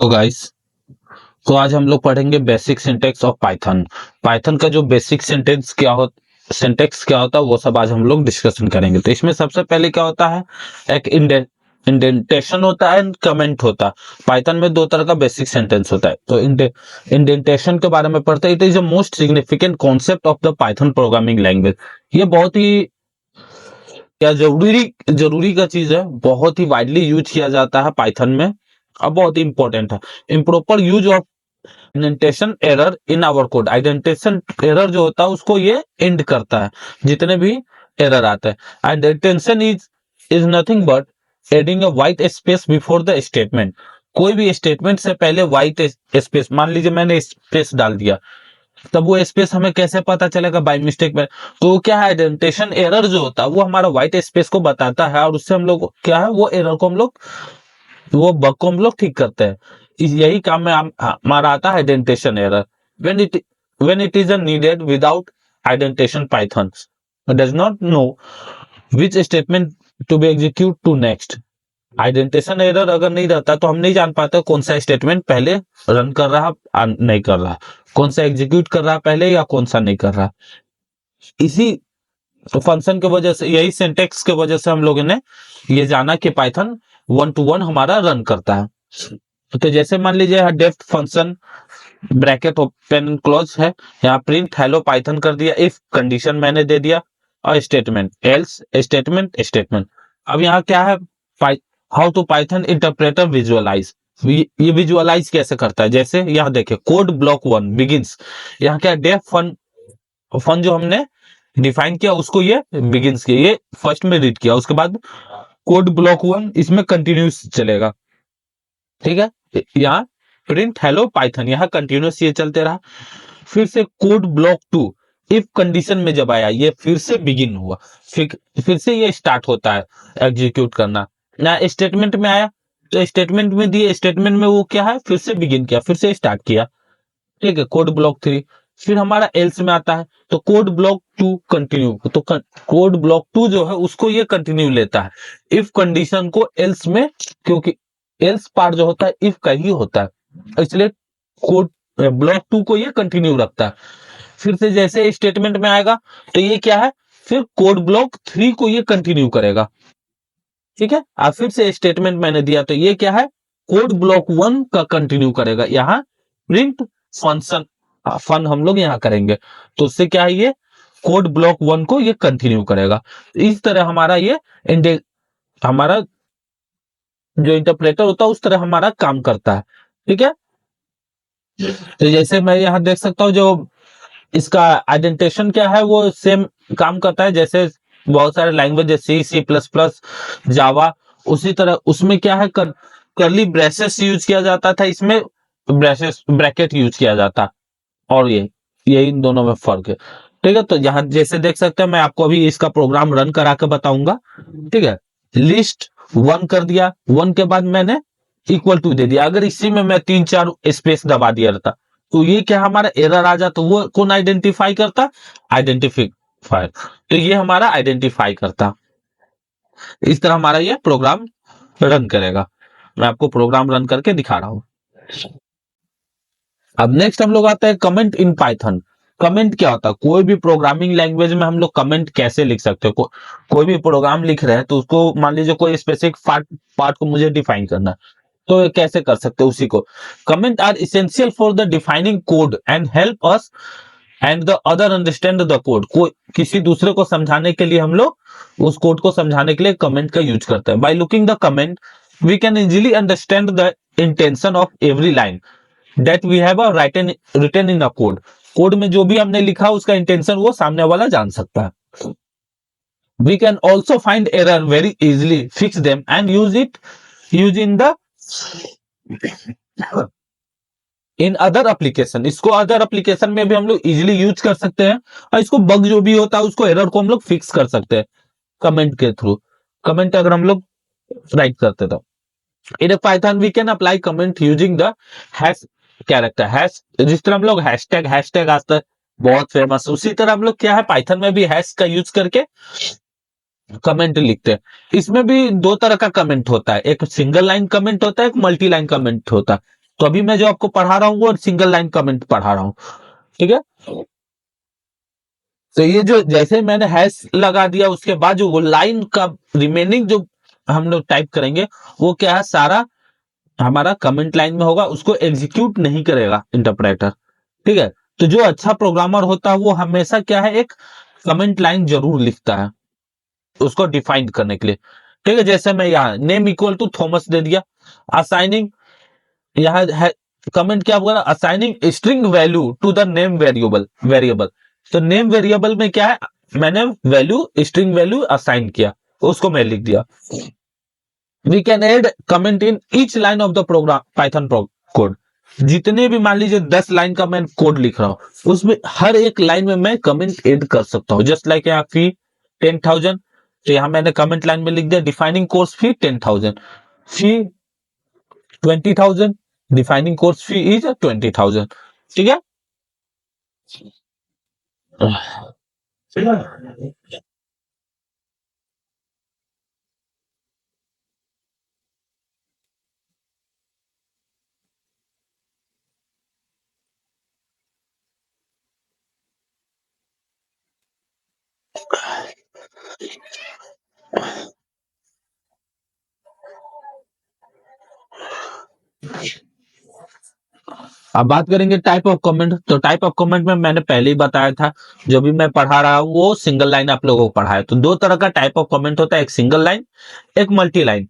तो गाइस, तो आज हम लोग पढ़ेंगे basic syntax of Python. Python का जो बेसिक सिंटेक्स क्या होता है वो सब आज हम लोग डिस्कशन करेंगे। तो इसमें सबसे पहले क्या होता है, एक इंडेंटेशन होता है, कमेंट होता है। पाइथन में दो तरह का बेसिक सेंटेंस होता है। तो इंडेंटेशन के बारे में पढ़ते हैं। It is the most significant concept of the Python programming language. ये बहुत ही क्या जरूरी का चीज है, बहुत ही वाइडली यूज किया जाता है पाइथन में, अब बहुत ही इंपॉर्टेंट है। Improper use of indentation error in our code. Indentation error जो होता है उसको ये एंड करता है, जितने भी एरर आते हैं। Indentation is nothing but adding a white space before the statement. कोई भी स्टेटमेंट से पहले व्हाइट स्पेस, मान लीजिए मैंने स्पेस डाल दिया, तब वो स्पेस हमें कैसे पता चलेगा? बाय मिस्टेक में। तो क्या है, आइडेंटेशन एरर जो होता है वो हमारा व्हाइट स्पेस को बताता है, और उससे हम लोग क्या है, वो एरर को हम लोग, वो बग को हम लोग ठीक करते हैं। यही काम में हमारा आता है indentation error. When it is needed without indentation, Python does not know which statement to be execute to next. Indentation error अगर नहीं रहता तो हम नहीं जान पाते कौन सा स्टेटमेंट पहले रन कर रहा नहीं कर रहा, कौन सा एग्जीक्यूट कर रहा पहले या कौन सा नहीं कर रहा। इसी फंक्शन की वजह से, यही सिंटेक्स की वजह से हम लोगों ने ये जाना कि पाइथन 1 to 1 हमारा रन करता है। तो जैसे मान लीजिए def function bracket open close है, यहाँ प्रिंट हेलो पाइथन कर दिया, इफ कंडीशन मैंने दे दिया, और स्टेटमेंट एल्स स्टेटमेंट। अब यहाँ क्या है, how to Python interpreter visualise. ये विजुअलाइज कैसे करता है? जैसे यहाँ देखिए, कोड ब्लॉक 1 बिगिंस। यहाँ क्या, डेफ फन जो हमने डिफाइन किया उसको ये बिगिंस किया, ये फर्स्ट में रीड किया, उसके बाद कोड ब्लॉक 1 इसमें कंटिन्यूस चलेगा। ठीक है, यहाँ प्रिंट हेलो पाइथन, यहाँ कंटिन्यूस ये चलते रहा। फिर से कोड ब्लॉक 2 इफ कंडीशन में जब आया, ये फिर से बिगिन हुआ, फिर से ये स्टार्ट होता है एग्जीक्यूट करना। ना स्टेटमेंट में आया तो स्टेटमेंट में दिए, स्टेटमेंट में वो क्या है, फिर से बिगिन किया, फिर से स्टार्ट किया। ठीक है, कोड ब्लॉक 3। फिर हमारा एल्स में आता है तो कोड ब्लॉक 2 कंटिन्यू, तो कोड ब्लॉक 2 जो है उसको ये कंटिन्यू लेता है इफ कंडीशन को एल्स में, क्योंकि एल्स पार्ट जो होता है इफ का ही होता है, इसलिए कोड ब्लॉक 2 को ये कंटिन्यू रखता है। फिर से जैसे स्टेटमेंट में आएगा तो ये क्या है, फिर कोड ब्लॉक 3 को ये कंटिन्यू करेगा। ठीक है, अब फिर से स्टेटमेंट मैंने दिया तो ये क्या है, कोड ब्लॉक 1 का कंटिन्यू करेगा। यहाँ प्रिंट फंक्शन फन हम लोग यहाँ करेंगे, तो उससे क्या है, ये कोड ब्लॉक 1 को ये कंटिन्यू करेगा। इस तरह हमारा ये हमारा जो इंटरप्रेटर होता है उस तरह हमारा काम करता है। ठीक है, तो जैसे मैं यहाँ देख सकता हूँ, जो इसका आइडेंटिफिकेशन क्या है वो सेम काम करता है जैसे बहुत सारे लैंग्वेज, सी सी प्लस प्लस, जावा, उसी तरह उसमें क्या है, करली ब्रेसेस यूज किया जाता था, इसमें ब्रेसेस ब्रैकेट यूज किया जाता। और ये इन दोनों में फर्क है। ठीक है, तो यहाँ जैसे देख सकते हैं, मैं आपको अभी इसका प्रोग्राम रन करा के बताऊंगा। ठीक है, लिस्ट 1 कर दिया, 1 के बाद मैंने इक्वल टू दे दिया। अगर इसी में मैं 3-4 स्पेस दबा दिया रहता तो ये क्या, हमारा एरर आ जाता। वो कौन आइडेंटिफाई करता? आइडेंटिफायर। तो ये हमारा आइडेंटिफाई करता। इस तरह हमारा ये प्रोग्राम रन करेगा। मैं आपको प्रोग्राम रन करके दिखा रहा हूं। अब नेक्स्ट हम लोग आते हैं कमेंट इन पाइथन। कमेंट क्या होता है? कोई भी प्रोग्रामिंग लैंग्वेज में हम लोग कमेंट कैसे लिख सकते हैं? कोई भी प्रोग्राम लिख रहे हैं तो उसको, मान लीजिए कोई स्पेसिफिक पार्ट को मुझे डिफाइन करना है, तो कैसे कर सकते हैं उसी को? Comment are essential for the defining code and help us and the other understand the code. कोई किसी दूसरे को समझाने के लिए हम लोग उस कोड को समझाने के लिए कमेंट का यूज करते हैं। By looking the comment we can easily understand the intention of every line that we have written in a code. Code में जो भी हमने लिखा उसका इंटेंशन वो सामने वाला जान सकता है। We can also find error very easily, fix them and use in other application. इसको अदर एप्लीकेशन में भी हम लोग इजिली यूज कर सकते हैं, और इसको बग जो भी होता है उसको, एरर को हम लोग फिक्स कर सकते हैं कमेंट के थ्रू। कमेंट अगर हम लोग राइट करते तो in Python we can apply comment using the hash character. Hash, जिस तरह हम लोग हैशटैग आता है बहुत फेमस, उसी तरह हम लोग क्या है, पाइथन में भी हैश का यूज करके कमेंट लिखते हैं। इसमें भी दो तरह का कमेंट होता है, एक सिंगल लाइन कमेंट होता है, एक मल्टी लाइन कमेंट होता है। तो अभी मैं जो आपको पढ़ा रहा हूँ वो सिंगल लाइन कमेंट पढ़ा रहा हूँ, ठीक है। तो ये जो जैसे मैंने हैश लगा दिया, उसके बाद जो वो लाइन का रिमेनिंग जो हम लोग टाइप करेंगे वो क्या है, सारा हमारा कमेंट लाइन में होगा, उसको एग्जीक्यूट नहीं करेगा इंटरप्रेटर, ठीक है। तो जो अच्छा प्रोग्रामर होता है वो हमेशा क्या है, एक कमेंट लाइन जरूर लिखता है उसको डिफाइन करने के लिए, ठीक है। जैसे मैं यहाँ नेम इक्वल टू थॉमस दे दिया, असाइनिंग यहाँ है कमेंट क्या होगा, assigning string value to the name variable variable. तो नेम वेरिएबल में क्या है, मैंने वैल्यू स्ट्रिंग वैल्यू असाइन किया, उसको मैं लिख दिया। We can add comment in each line of the program Python code. जितने भी मान लीजिए 10 लाइन का मैं कोड लिख रहा हूं, उसमें हर एक लाइन में मैं कमेंट ऐड कर सकता हूं। जस्ट लाइक यहाँ फी 10,000, तो यहाँ मैंने कमेंट लाइन में लिख दिया defining course fee 10,000, fee 20,000, defining course fee is 20,000, ठीक है। अब बात करेंगे टाइप ऑफ कमेंट। तो टाइप ऑफ कमेंट में मैंने पहले ही बताया था, जो भी मैं पढ़ा रहा हूं वो सिंगल लाइन आप लोगों को पढ़ाया। तो दो तरह का टाइप ऑफ कमेंट होता है, एक सिंगल लाइन, एक मल्टी लाइन।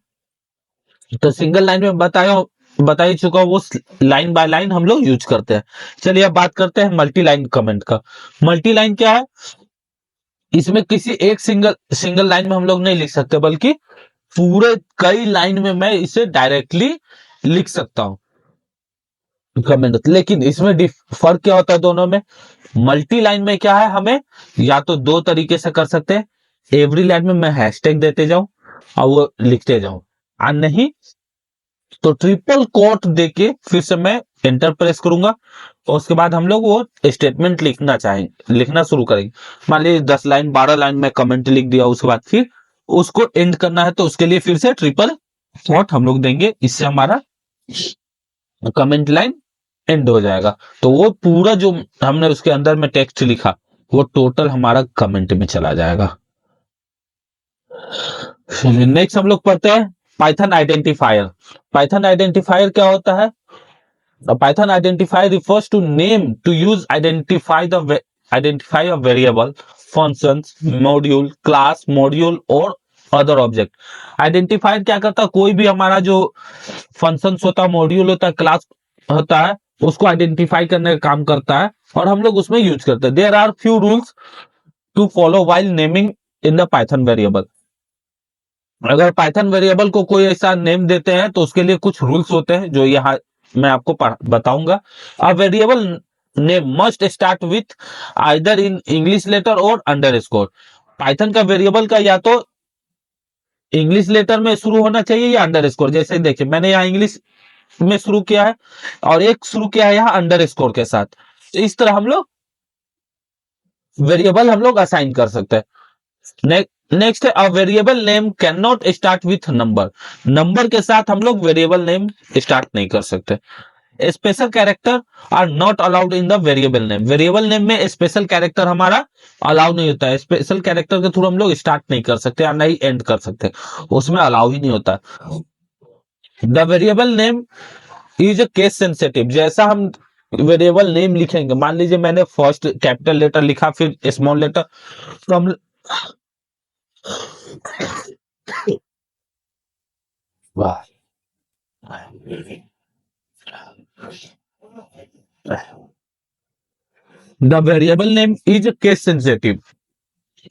तो सिंगल लाइन में बता ही चुका हूं, वो लाइन बाय लाइन हम लोग यूज करते हैं। चलिए अब बात करते हैं मल्टी लाइन कमेंट का। मल्टी लाइन क्या है, इसमें किसी एक सिंगल लाइन में हम लोग नहीं लिख सकते, बल्कि पूरे कई लाइन में मैं इसे डायरेक्टली लिख सकता हूं कमेंट। लेकिन इसमें फर्क क्या होता है दोनों में, मल्टी लाइन में क्या है, हमें या तो दो तरीके से कर सकते हैं, एवरी लाइन में मैं हैशटैग देते जाऊं और वो लिखते जाऊं, और नहीं तो ट्रिपल कोट देके फिर से मैं एंटर प्रेस करूंगा, और उसके बाद हम लोग वो स्टेटमेंट लिखना शुरू करेंगे। मान लीजिए 10 लाइन 12 लाइन में कमेंट लिख दिया, उसके बाद फिर उसको एंड करना है, तो उसके लिए फिर से ट्रिपल कोट हम लोग देंगे, इससे हमारा कमेंट लाइन एंड हो जाएगा। तो वो पूरा जो हमने उसके अंदर में टेक्स्ट लिखा वो टोटल हमारा कमेंट में चला जाएगा। नेक्स्ट हम लोग पढ़ते हैं पाइथन आइडेंटिफायर। पाइथन आइडेंटिफायर क्या होता है, Python identifier refers to name to use identify a variable, functions, module, class, module और अदर ऑब्जेक्ट। आइडेंटिफायर क्या करता है, कोई भी हमारा जो फंक्शंस होता है, मॉड्यूल होता है, क्लास होता है, उसको आइडेंटिफाई करने का काम करता है, और हम लोग उसमें यूज करते हैं। There are few rules to follow while naming in the Python variable. अगर पाइथन वेरिएबल को कोई ऐसा नेम देते हैं तो उसके लिए कुछ रूल्स होते हैं जो यहाँ मैं आपको बताऊंगा। A variable name must start with either in English letter और अंडरस्कोर। पाइथन का वेरिएबल का या तो इंग्लिश लेटर में शुरू होना चाहिए या अंडरस्कोर। जैसे देखिए मैंने यहाँ इंग्लिश में शुरू किया है और एक शुरू किया है यहाँ अंडरस्कोर के साथ। तो इस तरह हम लोग वेरिएबल हम लोग असाइन कर सकते हैं। नेक्स्ट है अ variable name can not start with number. Number के साथ हम लोग वेरिएबल नेम स्टार्ट नहीं कर सकते। Special character are not allowed in the variable name. Variable name में स्पेशल कैरेक्टर हमारा अलाउ नहीं होता है। स्पेशल कैरेक्टर के थ्रू हम लोग स्टार्ट नहीं कर सकते और नहीं एंड कर सकते, उसमें अलाउ ही नहीं होता। The variable name is a case sensitive. जैसा हम वेरिएबल नेम लिखेंगे, मान लीजिए मैंने फर्स्ट कैपिटल लेटर लिखा फिर स्मॉल लेटर, तो हम the variable name is case sensitive.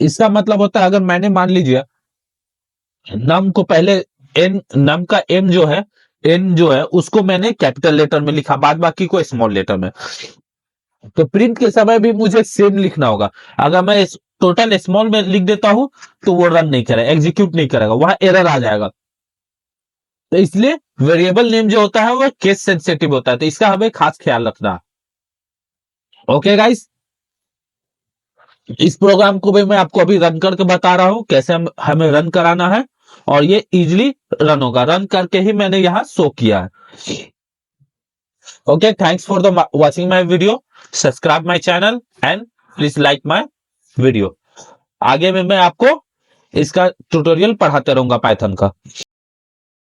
इसका मतलब होता है, अगर मैंने मान लीजिए नम को पहले नम का एम जो है, एन जो है उसको मैंने कैपिटल लेटर में लिखा, बाद बाकी को स्मॉल लेटर में, तो प्रिंट के समय भी मुझे सेम लिखना होगा। अगर मैं टोटल स्मॉल में लिख देता हूं तो वो रन नहीं करेगा, एग्जीक्यूट नहीं करेगा, वहां एरर आ जाएगा। तो इसलिए वेरिएबल नेम जो होता है वो केस सेंसिटिव होता है, तो इसका हमें खास ख्याल रखना। ओके गाइस, इस प्रोग्राम को भी मैं आपको अभी रन करके बता रहा हूं कैसे हमें रन कराना है, और ये इजीली रन होगा। रन करके ही मैंने यहां शो किया है। Okay, thanks for the watching my video, subscribe my channel and please like my video. आगे में मैं आपको इसका ट्यूटोरियल पढ़ाते रहूंगा पाइथन का।